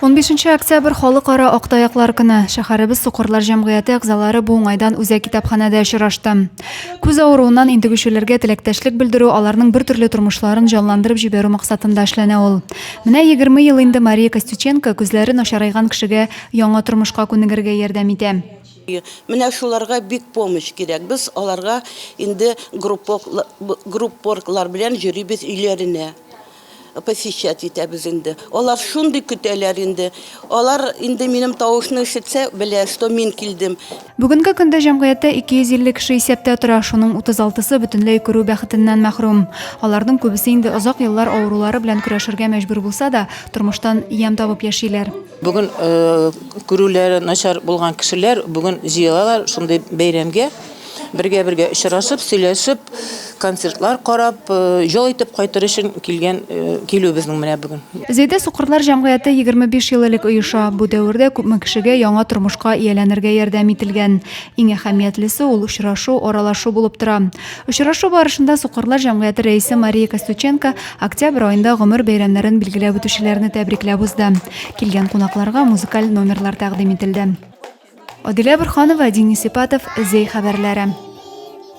15 октябрь халыкара Актаяклар көне. Шәһәребез Сукырлар җәмгыяте әгъзалары бу уңайдан үзәк китапханәдә очрашты. Күз авыруыннан интегүчеләргә теләктәшлек белдерү, аларның бер төрле тормышларын җанландырып җибәрү максатында эшләнә ул. Менә 20 ел инде Мария Костюченко күзләре начарайган кешегә яңа тормышка күнегергә ярдәм итә. Менә шуларга бик помощь кирәк. Без аларга инде группорклар белән йөрибез өйләренә. Посещать итәбез инде. Алар шундый көтәләр инде. Алар инде минем тавышны ишетсә, белә, что мин килдем. Бүгенге көндә җәмгыятьтә 250 кеше исәптә тора, шуның 36-сы бөтенләй күрү бәхетеннән мәхрүм. Аларның күбесе инде озак еллар авырулары белән көрәшергә мәҗбүр булса да, тормыштан ям табып яшиләр. Бүген күрүләре начар булган кешеләр бүген җыелалар шундый бәйрәмгә. Бергә очрашып, сөйләшеп, концертлар карап, җол итеп кайтыр өчен килү безнең менә бүген. Зәйдә Сукырлар җәмгыяте 25 ел элек оеша. Бу дәвердә күпме кешегә яңа тормышка ияләнергә ярдәм ителгән. Иң әһәмиятлесе ул очрашу, аралашу булып тора. Очрашу барышында Сукырлар җәмгыяте рәисе Мария Костюченко октябрь аенда гомер бәйрәмнәрен билгеләп үтүчеләрне тәбрикләп узды. Килгән кунакларга музыкаль номерлар тәкъдим ителде. Адилә Борханова, Денис Ипатов, Зей хәбәрләре.